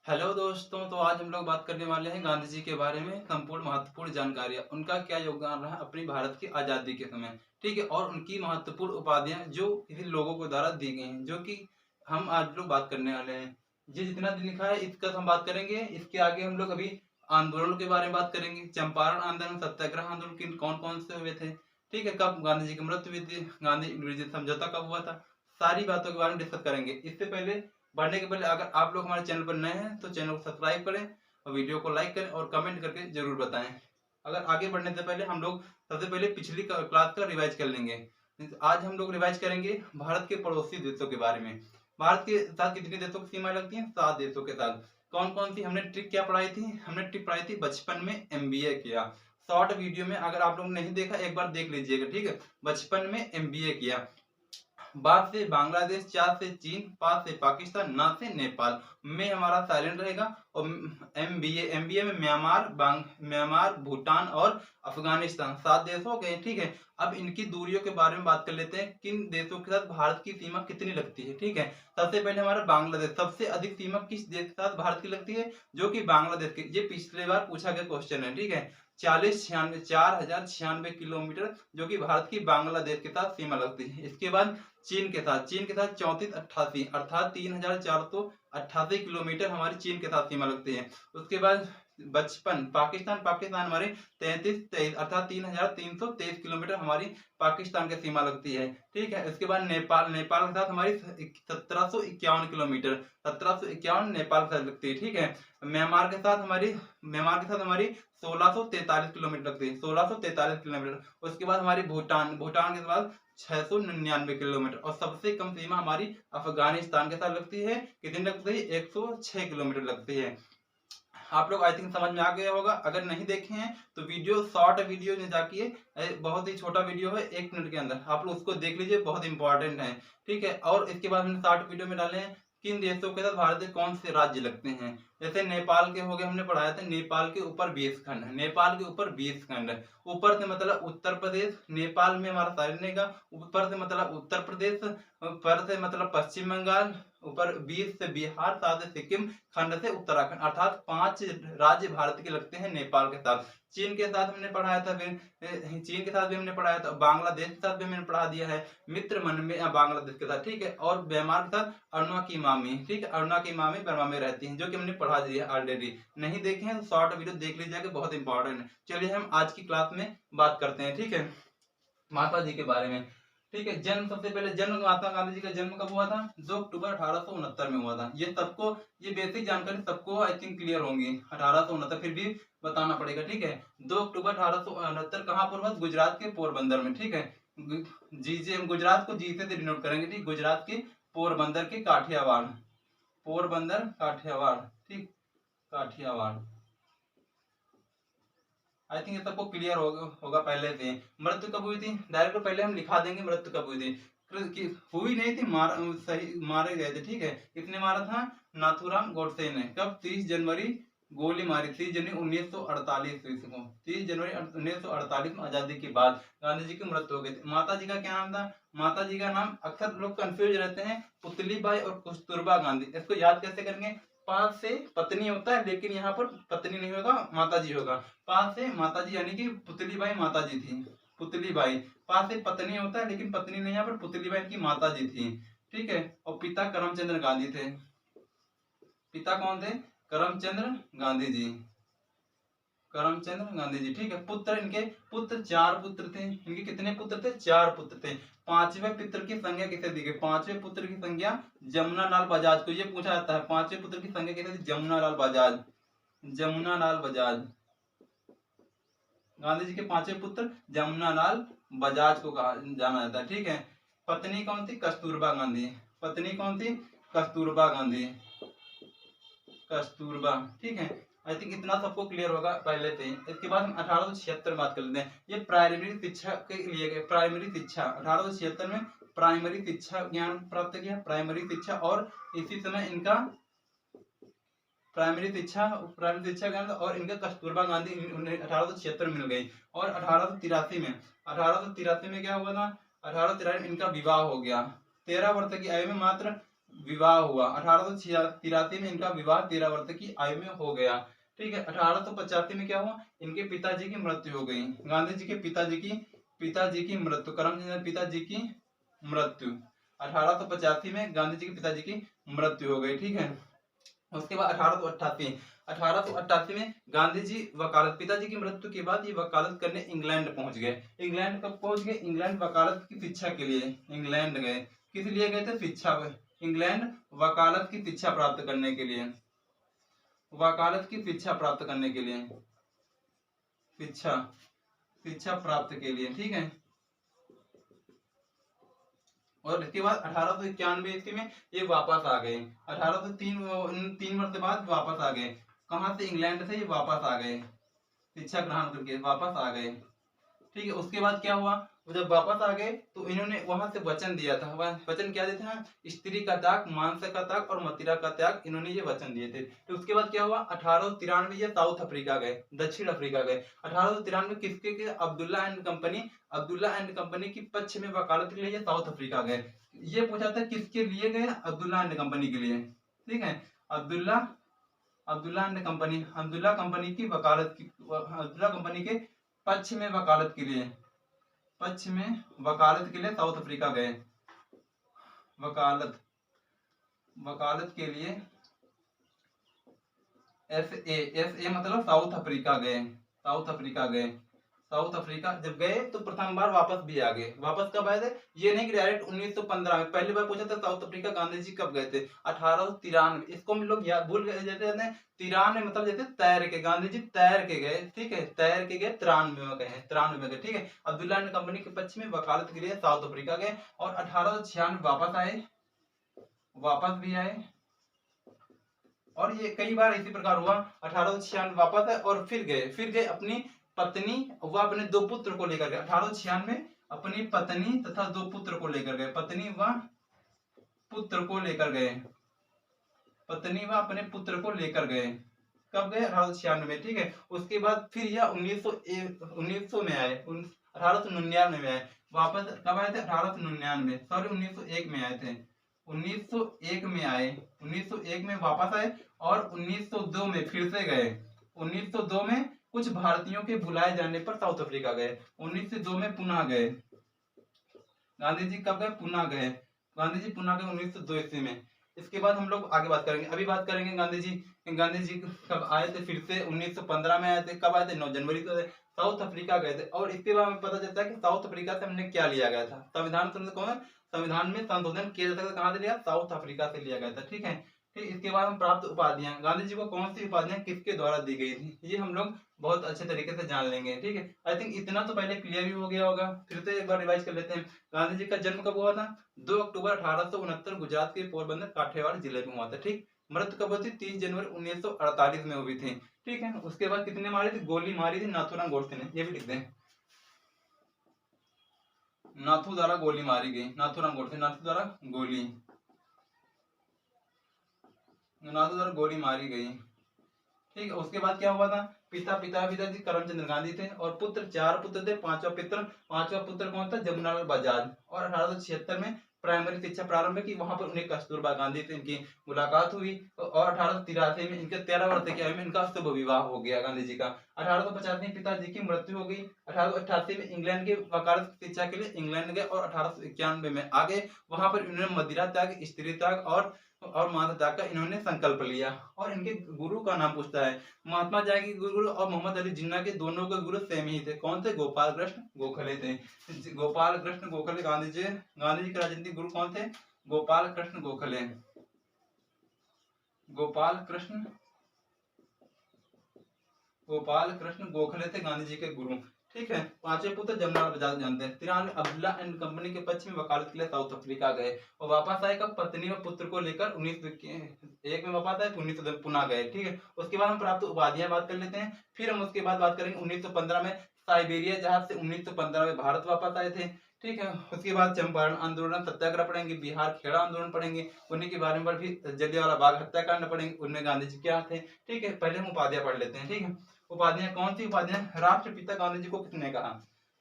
Hello दोस्तों, तो आज हम लोग बात करने वाले हैं गांधी जी के बारे में संपूर्ण महत्वपूर्ण जानकारियां। उनका क्या योगदान रहा अपनी भारत की आज़ादी के समय, ठीक है, और उनकी महत्वपूर्ण उपाधियां जो किसी लोगों को द्वारा दी गई हैं, जो कि हम आज लोग बात करने वाले हैं। ये जितना दिन लिखा है इसका हम बात करेंगे। इसके आगे हम लोग अभी आंदोलन के बारे में बात करेंगे। चंपारण आंदोलन, सत्याग्रह आंदोलन किन कौन कौन से हुए थे, ठीक है, कब गांधी जी की मृत्यु हुई थी, गांधी समझौता कब हुआ था, सारी बातों के बारे में डिस्कस करेंगे। इससे पहले बढ़ने के पहले अगर आप लोग हमारे चैनल पर नए हैं तो चैनल को सब्सक्राइब करें और वीडियो को लाइक करें और कमेंट करके जरूर बताएं। अगर आगे बढ़ने से पहले हम लोग सबसे पहले पिछली क्लास का रिवाइज कर लेंगे। आज हम लोग रिवाइज करेंगे भारत के पड़ोसी देशों के बारे में। भारत के साथ कितने देशों की सीमा लगती है? 7 देशों के साथ। कौन कौन सी हमने ट्रिक क्या पढ़ाई थी? हमने ट्रिक पढ़ाई थी बचपन में, एमबीए किया। शॉर्ट वीडियो में अगर आप लोग नहीं देखा एक बार देख लीजिएगा, ठीक है। बचपन में एमबीए किया। बाद से बांग्लादेश, 4 से चीन, 5 से पाकिस्तान, ना से नेपाल। में हमारा साइलेंट रहेगा। और एमबीए में म्यांमार, भूटान और अफगानिस्तान 7 देश हो गए, ठीक है। अब इनकी दूरियों के बारे में बात कर लेते हैं। किन देशों के साथ भारत की सीमा कितनी लगती है, ठीक है। सबसे पहले हमारा बांग्लादेश। सबसे अधिक सीमा किस देश के साथ भारत की लगती है? जो कि बांग्लादेश की। ये पिछले बार पूछा गया क्वेश्चन है, ठीक है। 4096 किलोमीटर, जो कि भारत की बांग्लादेश के साथ सीमा लगती है। इसके बाद चीन के साथ 3488 अर्थात 3488 किलोमीटर हमारी चीन के साथ सीमा लगती है। उसके बाद बचपन पाकिस्तान हमारे 3323 अर्थात 3323 किलोमीटर हमारी पाकिस्तान की सीमा लगती है, ठीक है। इसके बाद नेपाल के साथ हमारी 1751 किलोमीटर, 1751 नेपाल के साथ लगती है, ठीक है। म्यांमार के साथ हमारी 1643 किलोमीटर लगती है, 1643 किलोमीटर। उसके बाद हमारी भूटान के बाद 699 किलोमीटर। और सबसे कम सीमा हमारी अफगानिस्तान के साथ लगती है। कितनी लगती है? 106 किलोमीटर लगती है। आप लोग आई थिंक समझ में आ गया होगा। अगर नहीं देखे हैं तो वीडियो, शॉर्ट वीडियो में जाके, बहुत ही छोटा वीडियो है, 1 मिनट के अंदर आप लोग उसको देख लीजिए, बहुत इंपॉर्टेंट है, ठीक है। और इसके बाद हमने शॉर्ट वीडियो में डाले हैं किन देशों के साथ भारत के कौन से राज्य लगते हैं। जैसे नेपाल के हो गए, हमने पढ़ाया था नेपाल के ऊपर 20 खंड, नेपाल के ऊपर 20 खंड। ऊपर से मतलब उत्तर प्रदेश, नेपाल में हमारा साइड रहेगा। ऊपर से मतलब उत्तर प्रदेश, ऊपर से मतलब पश्चिम बंगाल, ऊपर 20 से बिहार, 7 से सिक्किम, खंड से उत्तराखंड, अर्थात 5 राज्य भारत के लगते हैं नेपाल के साथ। चीन के साथ हमने पढ़ाया था, चीन के साथ भी हमने पढ़ाया था। बांग्लादेश के साथ भी हमने पढ़ा दिया है, मित्र मन में बांग्लादेश के साथ, ठीक है। और म्यांमार के साथ अरुणा की मामी, ठीक है, अरुणा की मामी बर्मा में रहती हैं, जो कि हमने पढ़ा दिया है ऑलरेडी। नहीं देखे हैं तो शॉर्ट वीडियो देख लीजिएगा, बहुत इंपॉर्टेंट है। चलिए हम आज की क्लास में बात करते हैं, ठीक है, माता जी के बारे में, ठीक है। जन्म, सबसे पहले जन्म महात्मा गांधी जी का जन्म कब हुआ था? 2 अक्टूबर 1869 में हुआ था। ये सबको, ये बेसिक जानकारी सबको आई थिंक क्लियर होंगी। 1869 फिर भी बताना पड़ेगा, ठीक है। 2 अक्टूबर 1869 कहाँ पर हुआ? गुजरात के पोरबंदर में, ठीक है। जी गुजरात को जी से डिनोट करेंगे, ठीक। गुजरात के पोरबंदर के काठियावाड़, पोरबंदर काठियावाड़, ठीक, काठियावाड़। आई थिंक ये सबको क्लियर होगा पहले से। मृत्यु कब हुई थी? डायरेक्ट पहले हम लिखा देंगे मृत्यु कब हुई थी। हुई नहीं थी, सही मारे गए थे, ठीक है। किसने मारा था? नाथूराम गोडसे ने। कब? 30 जनवरी गोली मारी, 30 जनवरी 1948 को। 30 जनवरी 1948 में आजादी के बाद गांधी जी की मृत्यु हो गई थी। माता जी का क्या नाम था? माता जी का नाम, अक्सर लोग कंफ्यूज रहते हैं, पुतलीबाई और कस्तूरबा गांधी। इसको याद कैसे करेंगे? 5 से पत्नी होता है, लेकिन यहाँ पर पत्नी नहीं होगा, माता जी होगा। 5 से माता जी, यानी कि पुतलीबाई माता जी थी, पुतलीबाई। 5 से पत्नी होता है, लेकिन पत्नी नहीं, यहाँ पर पुतलीबाई की माता जी थी, ठीक है। और पिता करमचंद गांधी थे। पिता कौन थे? करमचंद गांधी जी, करमचंद गांधी जी, ठीक है। पुत्र, इनके पुत्र 4 पुत्र थे। इनके कितने पुत्र थे? 4 पुत्र थे। 5वें पुत्र की संज्ञा किसे दी गई? 5वें पुत्र की संज्ञा जमुनालाल बजाज को। ये पूछा जाता है, 5वें पुत्र की संज्ञा किसे दी? जमुनालाल बजाज, जमुनालाल बजाज। गांधी जी के 5वें पुत्र जमुनालाल बजाज को कहा जाना जाता है, ठीक है। पत्नी कौन थी? कस्तूरबा गांधी। पत्नी कौन थी? कस्तूरबा गांधी, कस्तूरबा, ठीक है। आई थिंक इतना सबको क्लियर होगा पहले से। इसके बाद हम 1876 बात कर लेते हैं। ये प्राइमरी शिक्षा के लिए गए, प्राइमरी शिक्षा 1876 में प्राइमरी शिक्षा ज्ञान प्राप्त किया, प्राइमरी शिक्षा। और इसी समय इनका प्राइमरी शिक्षा ज्ञान, और इनका कस्तूरबा गांधी 1876 मिल गई। और 1883 में क्या हुआ था? 1883 में इनका विवाह हो गया। 13 वर्ष की आयु में, मात्र विवाह हुआ। 1883 में इनका विवाह 13 वर्ष की आयु में हो गया। ठीक है। 1885 में क्या हुआ, इनके पिताजी की मृत्यु हो गई। गांधी जी के पिताजी की मृत्यु, करमचंद पिताजी की मृत्यु 1885 में गांधी जी के पिताजी की मृत्यु हो गई। ठीक है। उसके बाद 1888 में गांधी जी वकालत, पिताजी की मृत्यु के बाद ये वकालत करने इंग्लैंड पहुंच गए। इंग्लैंड कब पहुंच गए, इंग्लैंड वकालत की शिक्षा के लिए इंग्लैंड गए। किस लिए गए थे, शिक्षा, इंग्लैंड वकालत की शिक्षा प्राप्त करने के लिए, वकालत की शिक्षा प्राप्त करने के लिए, शिक्षा प्राप्त के लिए। ठीक है। और इसके बाद 1891 ईस्वी में ये वापस आ गए। 1803 वर्ष बाद वापस आ गए। कहां से, इंग्लैंड से ये वापस आ गए, शिक्षा ग्रहण करके वापस आ गए। ठीक है। उसके बाद क्या हुआ, वो जब वापस आ गए तो इन्होंने वहां से वचन दिया था। वचन क्या दिया था, स्त्री का त्याग, मांस का त्याग और मदिरा का त्याग, इन्होंने ये वचन दिए थे। तो उसके बाद क्या हुआ, 1893 ये साउथ अफ्रीका गए, दक्षिण अफ्रीका गए। 1893 किसके के, अब्दुल्ला एंड कंपनी की पक्ष में वकालत के लिए ये साउथ अफ्रीका गए। ये पूछा था किसके लिए गए, अब्दुल्ला एंड कंपनी के लिए। ठीक है। अब्दुल्ला कंपनी की वकालत की, अब्दुल्ला कंपनी के पक्ष में वकालत के लिए साउथ अफ्रीका गए। वकालत के लिए SA मतलब साउथ अफ्रीका गए। साउथ अफ्रीका जब गए तो प्रथम बार वापस भी आ गए। वापस कब आए थे, ये नहीं कि डायरेक्ट 1915 में। पहली बार पूछा था साउथ अफ्रीका गांधी जी कब गए थे, 1893। इसको हम लोग भूल गए जाते हैं। 93 मतलब जैसे तैर के, गांधी जी तैर के गए। ठीक है, तैर के गए, 93 में गए। ठीक है। अब्दुल्ला एंड कंपनी के पक्ष में वकालत के लिए साउथ अफ्रीका गए और 1896 वापस भी आए। और ये कई बार इसी प्रकार हुआ। 1896 वापस आए और फिर गए अपनी पत्नी व अपने 2 पुत्र को लेकर गए। 1896 में अपनी पत्नी तथा 2 पुत्र को लेकर गए, पत्नी व अपने पुत्र को लेकर गए। कब गए, 1896 में। ठीक है। उसके बाद फिर यह 1900 में आए, 1899 में आए। वापस कब आए थे, 1899, सॉरी 1901 में आए थे। 1901 में आए, 1901 में वापस आए और 1902 में फिर से गए। 1902 में कुछ भारतीयों के बुलाए जाने पर साउथ अफ्रीका गए। 1902 में पुनः गए। गांधी जी कब गए, पुनः गए। गांधी जी पुनः गए 1902 ईस्वी में। इसके बाद हम लोग आगे बात करेंगे। अभी बात करेंगे गांधी जी कब आए थे, फिर से 1915 में आए थे। कब आए थे, 9 जनवरी को साउथ अफ्रीका गए थे। और इसके बाद हमें पता चलता है कि साउथ अफ्रीका से हमने क्या लिया गया था, संविधान में संशोधन किया जाता था। कहां से लिया, साउथ अफ्रीका से लिया गया था। ठीक है। फिर इसके बाद हम प्राप्त उपाधियां, गांधी जी को कौन सी उपाधियां किसके द्वारा दी गई थी, ये हम लोग बहुत अच्छे तरीके से जान लेंगे। ठीक है। आई थिंक इतना तो पहले क्लियर भी हो गया होगा, फिर से एक बार रिवाइज कर लेते हैं। गांधी जी का जन्म कब हुआ था, 2 अक्टूबर 1869 गुजरात के पोरबंदर काठियावाड़ जिले में हुआ था। ठीक। मृत्यु कब हुई थी, 30 जनवरी 1948 में हुई थी। ठीक है। उसके बाद कितने मारी थी, गोली मारी थी नाथूराम गोडसे ने, ये भी लिख दें। नाथू द्वारा गोली मारी गई, नाथूराम गोडसे, नाथू द्वारा गोली मारी गई। ठीक है। उसके बाद क्या हुआ था, पिताजी करमचंद गांधी थे और पुत्र 4 पुत्र थे। पांचवा पुत्र कौन था, जमुनालाल बजाज। और 1876 में प्राइमरी शिक्षा प्रारंभ की, वहां पर उन्हें कस्तूरबा गांधी से इनकी मुलाकात हुई और 1883 में इनके 13 वर्ष की आयु में इनका शुभ विवाह हो गया गांधी जी का। 1850 में पिताजी की मृत्यु हो गई। 1888 में इंग्लैंड के वकालत शिक्षा के लिए इंग्लैंड गए और 1891 में आ गए। वहां पर इन्होंने मदिरा त्याग, स्त्री त्याग और माता त्याग का इन्होंने संकल्प लिया। और इनके गुरु का नाम पूछता है, महात्मा जी के गुरु और मोहम्मद अली जिन्ना के दोनों के गुरु सेम ही थे। कौन थे, गोपाल कृष्ण गोखले थे। गोपाल कृष्ण गोखले गांधी जी के राजनीतिक गुरु कौन थे, गोपाल कृष्ण गोखले। गोपाल कृष्ण गोखले थे गांधी जी के गुरु। ठीक है। 5वें पुत्र जमुनालाल बजाज जानते हैं। 93 अब्दुल्ला एंड कंपनी के पक्ष में वकालत के लिए साउथ अफ्रीका गए और वापस आए कब, पत्नी व पुत्र को लेकर 1901 में वापस आए, 1902 पुनः गए। ठीक है। उसके बाद हम प्राप्त उपाधियां बात कर लेते हैं। फिर हम उसके बाद बात करेंगे 1915 में साइबेरिया जहाज से 1915 में भारत वापस आए थे। ठीक है। उसके बाद चंपारण आंदोलन, सत्याग्रह पढ़ेंगे, बिहार खेड़ा आंदोलन पढ़ेंगे, उन्हीं के बारे में भी जलियांवाला बाग हत्याकांड पढ़ेंगे, उनमें गांधी जी क्या थे। ठीक है। पहले हम उपाधियां पढ़ लेते हैं। ठीक है। उपाधियां कौन सी उपाधियां, राष्ट्रपिता गांधी जी को किसने कहा,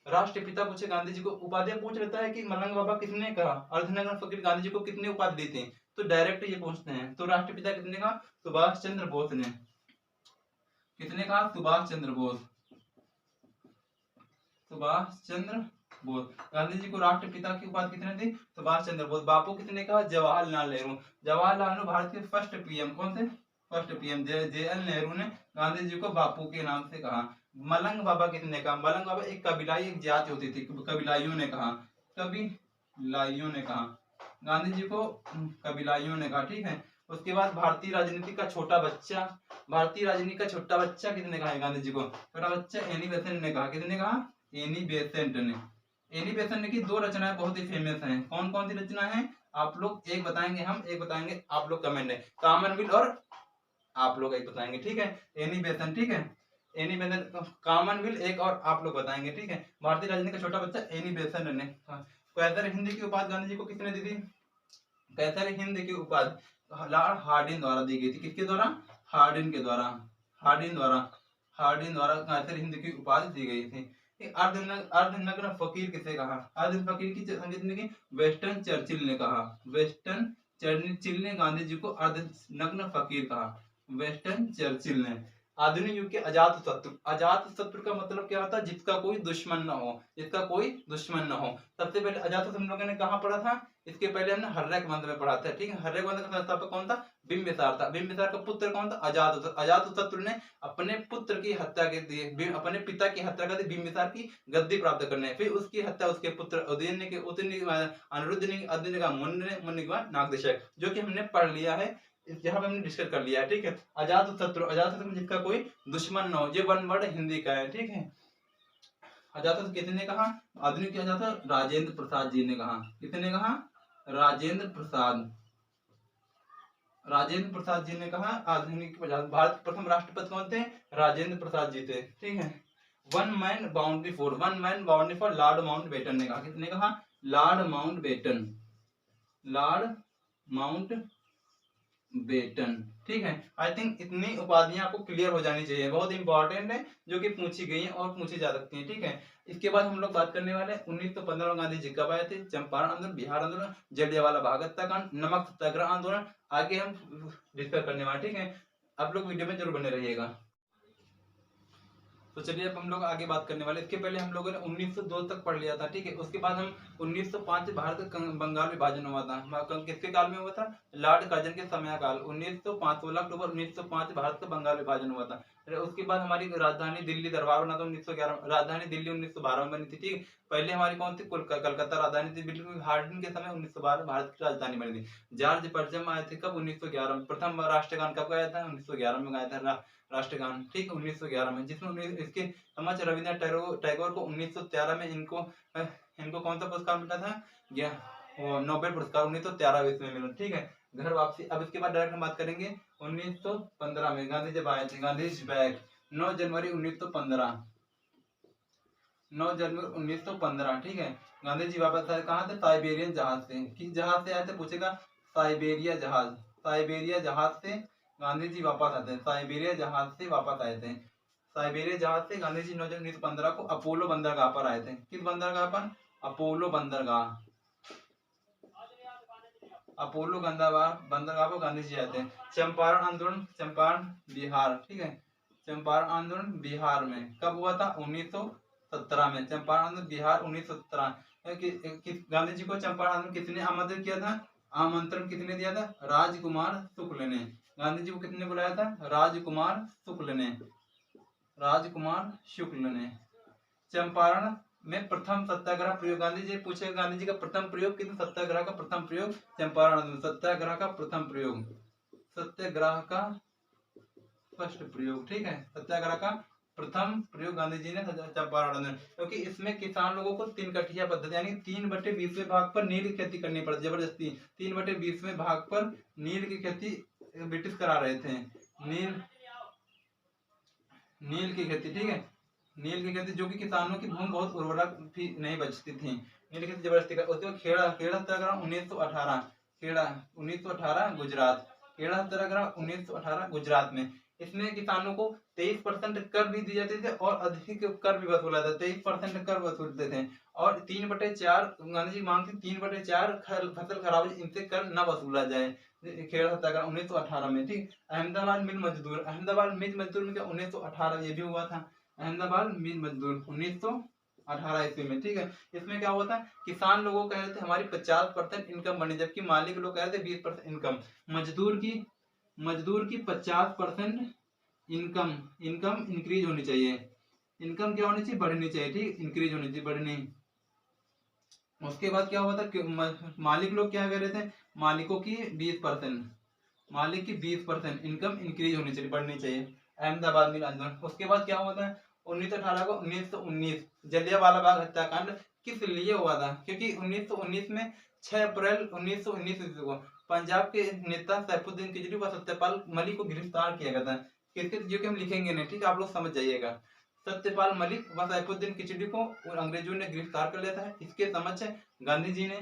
राष्ट्रपिता पूछे गांधी जी को, उपाधियां पूछ लेता है कि मलंग बाबा किसने कहा, अर्धनग्न फकीर गांधी जी को कितने उपाधि दी थी, तो डायरेक्ट ये पूछते हैं। तो राष्ट्रपिता कितने कहा? सुभाष चंद्र बोस ने। कितने कहा? सुभाष चंद्र बोस। सुभाष चंद्र बोस। गांधी जी को राष्ट्रपिता की उपाधि कितने दी? सुभाष चंद्र बोस। बापू कितने कहा? जवाहरलाल नेहरू। जवाहरलाल नेहरू भारत के फर्स्ट पीएम। कौन से? फर्स्ट पीएम JL नेहरू ने गांधी जी को बापू के नाम से कहा। मलंग बाबा कितने कहा? मलंग बाबा एक कबीलाई, एक जाति होती थी, कबीलाइयों ने कहा। कबीलाइयों ने कहा गांधी जी को, कबीलाइयों ने कहा। ठीक है। उसके बाद भारतीय राजनीति का छोटा बच्चा, भारतीय राजनीति का छोटा बच्चा कितने कहा है गांधी जी को? छोटा बच्चा एनी बेसेंट ने कहा। कितने कहा? एनी बेसेंट ने। एनी बेसेंट ने की 2 रचनाएं बहुत ही फेमस हैं। कौन कौन सी रचना है? आप लोग एक बताएंगे, हम एक बताएंगे, आप लोग कमेंट है। कॉमनवेल्थ और आप लोग एक बताएंगे। ठीक है। एनी बेसेंट, ठीक है, एनी बेसेंट, कॉमनवेल्थ एक और आप लोग बताएंगे। ठीक है। भारतीय राजनीति का छोटा बच्चा एनी बेसेंट ने। कैसर हिंद की उपाधि गांधी जी को किसने दी थी? कैसर हिंद की उपाधि लॉर्ड हार्डिन द्वारा दी गई थी। किसके द्वारा? हार्डिन के द्वारा। हार्डिन द्वारा कैसर हिंद की उपाधि दी गई थी। अर्धनग्न फकीर किसे कहा? अर्ध फकीर की संगीत ने वेस्टर्न चर्चिल ने कहा। वेस्टर्न चर्चिल ने गांधी जी को अर्धनग्न फकीर कहा। वेस्टर्न चर्चिल ने। आधुनिक युग के अजात शत्रु। अजात शत्रु का मतलब क्या होता है? जिसका कोई दुश्मन न हो, जिसका कोई दुश्मन न हो। सबसे पहले अजात शत्रु हम लोगों ने कहाँ पढ़ा था? इसके पहले हमने हर्यक वंश में पढ़ा था। ठीक है। हर्यक वंश का संस्थापक कौन था? बिंबिसार था। बिंबिसार का पुत्र कौन था? अजात। अजात शत्रु ने अपने पुत्र की हत्या के दिए, अपने पिता की हत्या कर दी बिंबिसार की गद्दी प्राप्त करने। फिर उसकी हत्या उसके पुत्र उदयन के, अनिरुद्ध ने, अनिरुद्ध का मुन्ने के बाद नागदेशक, जो कि हमने पढ़ लिया है, यहाँ पे हमने डिस्कस कर लिया है। ठीक है। अजात शत्रु जिसका कोई दुश्मन न हो, ये वन वर्ड हिंदी का है। ठीक है। अजात कितने कहा? आधुनिक अजात राजेंद्र प्रसाद जी ने कहा। कितने कहा? राजेंद्र प्रसाद। राजेंद्र प्रसाद जी ने कहा आधुनिक भारत के प्रथम राष्ट्रपति कौन थे? राजेंद्र प्रसाद जी थे। ठीक है। One man boundary for Lord Mountbatten ने कहा। कितने कहा? Lord Mountbatten. Lord Mountbatten. ठीक है। आई थिंक इतनी उपाधियां आपको क्लियर हो जानी चाहिए, बहुत इंपॉर्टेंट है, जो कि पूछी गई है और पूछी जा सकती है। ठीक है। इसके बाद हम लोग बात करने वाले हैं 1915 में गांधी जी कब आए थे? चंपारण आंदोलन, बिहार आंदोलन, जलियांवाला बाग हत्याकांड, नमक सत्याग्रह आंदोलन, आगे हम डिस्कस करने वाले। ठीक है। आप लोग वीडियो में जरूर बने रहिएगा। तो चलिए अब हम लोग आगे बात करने वाले। इसके पहले हम लोगों ने 1902 तक पढ़ लिया था। ठीक है। उसके बाद हम 1905 भारत का बंगाल विभाजन हुआ था। किसके काल में हुआ था? लॉर्ड कर्जन के समयकाल। 1905 16 अक्टूबर 1905 भारत का बंगाल विभाजन हुआ था। उसके बाद हमारी राजधानी दिल्ली दरबार बना था 1911। राजधानी दिल्ली 1912 में बनी थी। ठीक। पहले हमारी कौन थी? कलकत्ता राजधानी थी। बिल्कुल हार्डिन के समय 1912 भारत की राजधानी बनी थी। जॉर्ज परचम आए थे कब? 1911 में। प्रथम राष्ट्रगान कब गाया था? 1911 में गाया था राष्ट्रगान। ठीक। 1911 में, जिसमें इसके समक्ष रविन्द्रनाथ टैगोर को 1913 में इनको कौन सा पुरस्कार मिला था? नोबेल पुरस्कार 1913 में मिला। ठीक है। घर वापसी। अब इसके बाद डायरेक्ट हम बात करेंगे 1915 में गांधी जब आए थे। गांधी बैक 9 जनवरी 1915। 9 जनवरी 1915। ठीक है। गांधी जी वापस आए कहाँ से? साइबेरियन जहाज से। किस जहाज से आए थे पूछेगा? साइबेरिया जहाज। साइबेरिया जहाज से गांधी जी वापस आते हैं। साइबेरिया जहाज से वापस आए थे। साइबेरिया जहाज से गांधी जी 9 जनवरी 1915 को अपोलो बंदरगाह पर आए थे। किस बंदरगाह पर? अपोलो बंदरगाह। अपोलो बंदरगाह पर गांधी जी आए थे। चंपारण आंदोलन, चंपारण बिहार। ठीक है। चंपारण आंदोलन बिहार में कब हुआ था? 1917 में। चंपारण आंदोलन बिहार 1917। गांधी जी को चंपारण आंदोलन किसने आमंत्रित किया था? आमंत्रण किसने दिया था? राजकुमार शुक्ल ने। गांधी जी को किसने बुलाया था? राजकुमार शुक्ल ने। राजकुमार शुक्ल ने। चंपारण में प्रथम सत्याग्रह प्रयोग। गांधी जी पूछे गांधी जी का प्रथम प्रयोग किस? सत्याग्रह का प्रथम प्रयोग चंपारण आंदोलन। सत्याग्रह का प्रथम प्रयोग, सत्याग्रह का फर्स्ट प्रयोग। ठीक है। सत्याग्रह का प्रथम प्रयोग गांधी जी ने चंपारण आंदोलन, क्योंकि इसमें किसान लोगों को 3 कठिया पद्धति यानी 3/20वें भाग पर नील की खेती करनी पड़ती। जबरदस्ती 3/20वें भाग पर नील की खेती ब्रिटिश करा रहे थे। नील की खेती। ठीक है। नील की खेती, जो कि किसानों की भूमि बहुत उर्वरक भी नहीं बचती थी। नील की खेती जबरदस्ती कर। उसके बाद खेड़ा सत्याग्रह 1918। खेड़ा 1918 गुजरात। खेड़ा सत्याग्रह 1918 गुजरात में। इसमें किसानों को 23% कर भी दिए जाते थे और अधिक कर भी वसूला था। 23% कर वसूलते थे और 3/4 गांधी जी मांग थी 3/4 फसल खराब इनसे कर न वसूला जाए। खेड़ा सत्याग्रह 1918 में, ठीक। अहमदाबाद मिल मजदूर, अहमदाबाद मिल मजदूर में क्या 1918 ये भी हुआ था, अहमदाबाद मिल मजदूर 1918 ईस्वी में, ठीक है। इसमें क्या हुआ था, किसान लोगों कह रहे थे हमारी 50% इनकम बनी, जबकि मालिक लोग कह रहे थे 20% इनकम। मजदूर की 50% इनकम इंक्रीज होनी चाहिए, इनकम क्या होनी चाहिए, बढ़नी चाहिए, ठीक, इंक्रीज होनी चाहिए, बढ़नी। उसके बाद क्या हुआ था, मालिक लोग क्या कह रहे थे, मालिकों की 20%, मालिक की 20% इनकम इंक्रीज होनी चाहिए, बढ़नी चाहिए, अहमदाबाद मिल आंदोलन। उसके बाद क्या हुआ था 1918 को 1919 जलियांवाला बाग हत्याकांड किस लिए हुआ था, क्योंकि 1919 में 6 अप्रैल 1919 ईस्वी को पंजाब के नेता सैफुद्दीन किचलू व सत्यपाल मलिक को गिरफ्तार किया गया था। किसके, जो कि हम लिखेंगे नहीं, ठीक, आप लोग समझ जाइएगा। सत्यपाल मलिक व सैफुद्दीन किचलू को अंग्रेजों ने गिरफ्तार कर लिया था। इसके समक्ष गांधी जी ने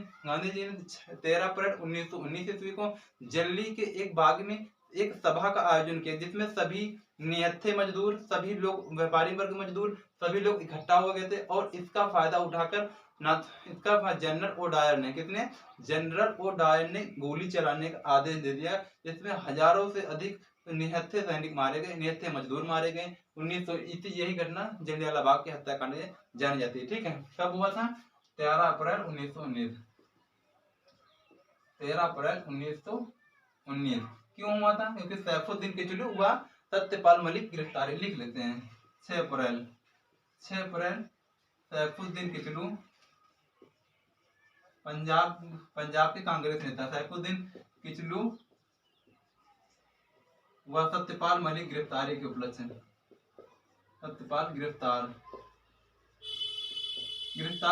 13 अप्रैल 1919 ईस्वी को दिल्ली के एक बाग में एक सभा का आयोजन किया, जिसमें सभी निहत्थे मजदूर, सभी लोग व्यापारी वर्ग मजदूर, सभी लोग इकट्ठा हो गए थे। और इसका फायदा उठाकर जनरल ओ डायर ने, किसने, जनरल ओ डायर ने गोली चलाने का आदेश दे दिया, जिसमें हजारों से अधिक निहत्थे सैनिक मारे गए, निहत्थे मजदूर मारे गए। 1900 यही घटना जलियांवाला बाग के हत्याकांड में जानी जाती है, ठीक है। कब हुआ था, 13 अप्रैल 1919, 13 अप्रैल 1919। क्यों हुआ था, क्योंकि सैफुद्दीन किचलू व सत्यपाल मलिक गिरफ्तारी, लिख लेते हैं 6 अप्रैल सैफुद्दीन किचलू, पंजाब के कांग्रेस नेता सैफुद्दीन किचलू व सत्यपाल मलिक गिरफ्तारी के उपलक्ष्य, सत्यपाल गिरफ्तार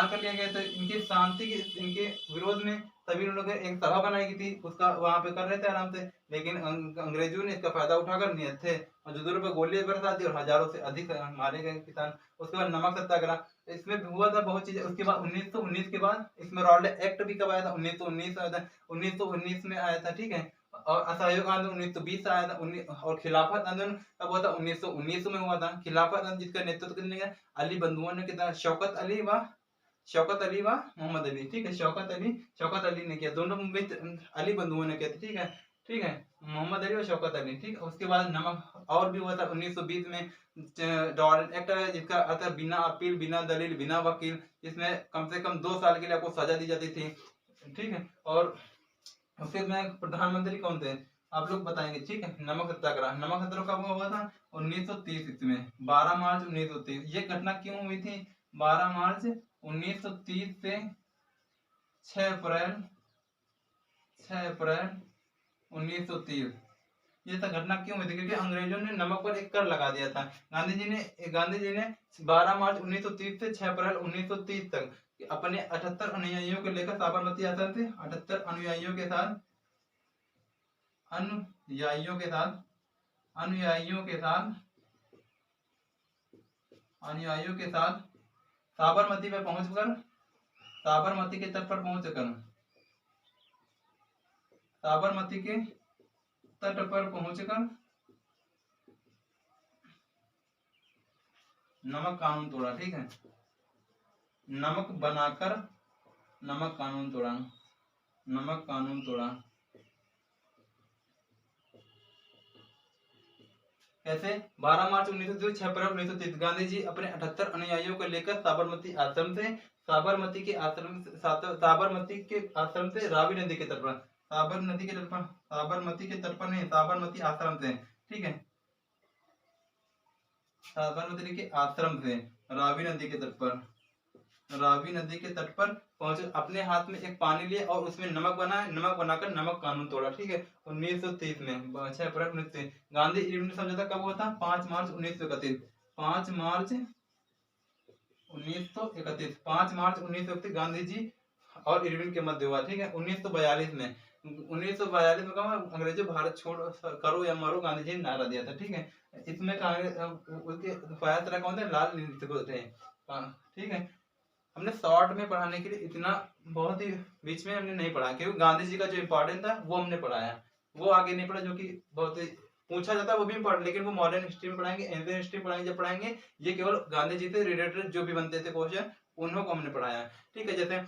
कर लिया गया। तो इनके शांति के, इनके विरोध में सभी लोगों ने एक सभा बनाई गई थी, उसका वहां पे कर रहे थे आराम से, लेकिन अंग्रेजों ने इसका फायदा उठाकर निहत्थे मजदूरों पर गोलियां बरसा दी और हजारों से अधिक मारे गए किसान। उसके बाद नमक सत्याग्रह, इसमें हुआ था बहुत चीजें। उसके बाद 1919 के बाद इसमें रॉलेट एक्ट भी कब आया था, 1919 आया था, 1919 में आया था, ठीक है। और असहयोग आंदोलन 1920 आया था, और खिलाफत आंदोलन कब हुआ था, 1919 में हुआ था। खिलाफत आंदोलन जिसका नेतृत्व किसने किया, अली बंधुओं ने किया, शौकत अली व मोहम्मद अली, ठीक है। शौकत अली ने किया, दोनों अली बंधुओं ने किया, ठीक है, मोहम्मद अली और शौकत अली, ठीक। उसके बाद नमक और भी हुआ था 1920 में डॉरेंट एक्ट आया, जिसका अर्थ है बिना अपील, बिना दलील, बिना वकील, जिसमें कम से कम 2 साल के लिए आपको सजा दी जाती थी, ठीक है। और उसके में प्रधानमंत्री कौन थे, आप लोग बताएंगे, ठीक है। नमक सत्याग्रह कब हुआ था, 1930 ईस्वी में, 12 मार्च 1930। ये घटना क्यों हुई थी, 12 मार्च 1930 से 6 अप्रैल 1930। ये सब घटना क्यों हुई थी, क्योंकि अंग्रेजों ने नमक पर एक कर लगा दिया था। गांधी जी ने 12 मार्च 1930 से 6 अप्रैल 1930 तक अपने 78 अनुयायियों को लेकर साबरमती आश्रम से 78 अनुयायियों के साथ साबरमती पे पहुंचकर, साबरमती के तट पर पहुंचकर नमक कानून तोड़ा, ठीक है। नमक बनाकर नमक कानून तोड़ा। कैसे, 12 मार्च 1930 6 अप्रैल 1930 गांधी जी अपने 78 अनुयायियों को लेकर साबरमती के आश्रम से रावी नदी के तट पर, साबरमती आश्रम से, ठीक है, साबरमती के आश्रम से रावी नदी के तट पर पहुंचे, अपने हाथ में एक पानी लिए और उसमें नमक बनाकर नमक कानून तोड़ा, ठीक है। 1930 में 6 अप्रैल 1930। गांधी इरविन समझौता कब हुआ था, 5 मार्च 1931। 5 मार्च 1931 गांधी जी और इरविन के मध्य हुआ, ठीक है। 1942 में कहा अंग्रेजों भारत छोड़ करो या मरो, गांधी जी ने नारा दिया था, ठीक है। इसमें कांग्रेस उसके फायदा कौन थे, लाल नीति थे, ठीक है। हमने शॉर्ट में पढ़ाने के लिए इतना बहुत ही बीच में हमने नहीं पढ़ा, क्योंकि गांधी जी का जो इम्पोर्टेंट था वो हमने पढ़ाया, वो आगे नहीं पढ़ा, जो कि बहुत ही पूछा जाता है वो भी पढ़, लेकिन वो मॉडर्न हिस्ट्री में पढ़ाएंगे, एंशिएंट हिस्ट्री पढ़ाएंगे, जब पढ़ाएंगे ये केवल गांधी जी से रिलेटेड जो भी बनते थे क्वेश्चन उन्हों को हमने पढ़ाया, ठीक है। जैसे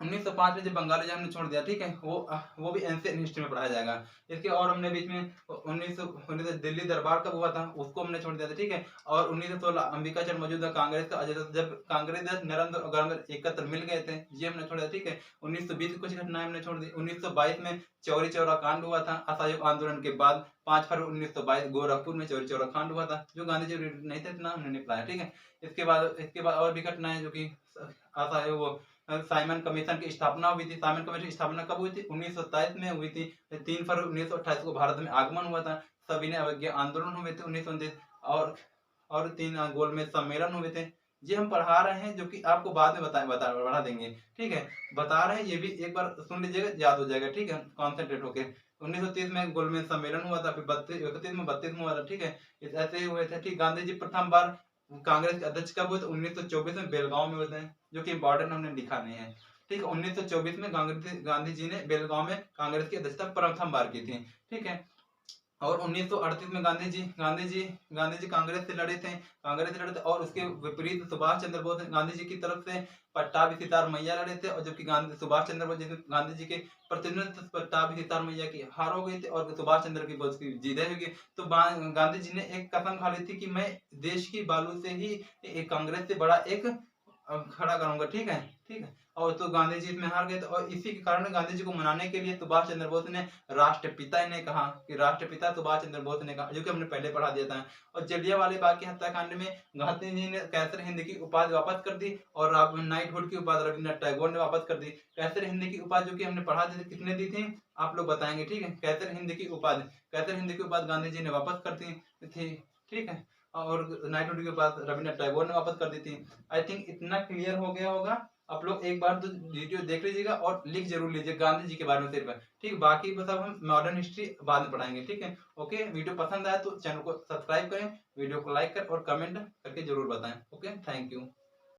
1905 में जब बंगाली जो हमने छोड़ दिया, ठीक है, वो भी एंशिएंट हिस्ट्री में पढ़ाया जाएगा। इसके और हमने बीच में 1919 दिल्ली दरबार कब हुआ था उसको हमने छोड़ दिया था, ठीक है। और 1916 अंबिकाचरण मौजूदा कांग्रेस का अजय, जब कांग्रेस नरेंद्र और गवर्नर एकत्र मिल गए थे, ये हमने छोड़ दिया, ठीक है। 1920 कुछ घटनाएं हमने छोड़ दी। 1922 में चौरी चौरा कांड हुआ था, असहयोग आंदोलन के बाद 5 फरवरी 1922 गोरखपुर में चौरी चौरा कांड हुआ था, जो गांधी जी नहीं थे इतना हमने नहीं पढ़ाया, ठीक है। इसके बाद और भी घटनाएं जो कि असहयोग साइमन कमीशन की स्थापना हुई थी। साइमन कमीशन की स्थापना कब हुई थी? 1927 में हुई थी। 3 फरवरी 1928 को भारत में आगमन हुआ था। सविनय अवज्ञा आंदोलन हुए थे 1929 और 3 गोलमेज सम्मेलन हुए थे। ये हम पढ़ा रहे हैं, जो कि आपको बाद में बढ़ा देंगे, ठीक है। बता रहे हैं, ये भी एक बार सुन लीजिएगा, याद हो जाएगा, ठीक है, कॉन्सेंट्रेट होके। 1930 में गोलमेज सम्मेलन हुआ था, फिर 31 में 32 में हुआ था, ठीक है। ऐसे ही हुए थे, ठीक। गांधी जी प्रथम बार कांग्रेस के अध्यक्ष कब हुए थे? 1924 में बेलगांव में हुए थे, जो कि इंपॉर्टेंट हमने लिखा नहीं है, ठीक है। 1924 में गांधी जी ने बेलगांव में कांग्रेस की अध्यक्षता प्रथम बार की थी, ठीक है। और 1938 में गांधी जी कांग्रेस से लड़े थे और उसके विपरीत सुभाष चंद्र बोस गांधी जी की तरफ से पट्टाभी सितार मैया लड़े थे, और जबकि सुभाष चंद्र बोस गांधी जी के प्रतिनिधित्व पट्टाभी सितार मैया की हार हो गई थी और सुभाष चंद्र की बोस की जीत हो गई। तो गांधी जी ने एक कसम खा ली थी कि मैं देश की बालू से ही एक कांग्रेस से बड़ा एक खड़ा करूंगा, ठीक है, ठीक है। और तो गांधी जी इसमें हार गए थे, और इसी के कारण गांधी जी को मनाने के लिए सुभाष चंद्र बोस ने राष्ट्रपिता इन्हें कहा, कि राष्ट्रपिता सुभाष चंद्र बोस ने कहा, जो कि हमने पहले पढ़ा दिया था। और जलियांवाला बाग की हत्याकांड में गांधी जी ने कैसर हिंद की उपाधि वापस कर दी, और नाइटहुड की उपाधि रविन्द्रनाथ टैगोर ने वापस कर दी। कैसर हिंद की उपाधि जो कि हमने पढ़ा दी थी, किसने दी थी आप लोग बताएंगे, ठीक है। कैसर हिंद की उपाधि गांधी जी ने वापस कर दी थी, ठीक है। और नाइटहुड की उपाधि रविन्द्रनाथ टैगोर ने वापस कर दी थी। आई थिंक इतना क्लियर हो गया होगा। आप लोग एक बार तो वीडियो देख लीजिएगा और लिख जरूर लीजिए गांधी जी के बारे में सिर्फ, ठीक। बाकी सब हम मॉडर्न हिस्ट्री बाद में पढ़ाएंगे, ठीक है। ओके, वीडियो पसंद आया तो चैनल को सब्सक्राइब करें, वीडियो को लाइक कर और कमेंट करके जरूर बताएं। Okay, thank you.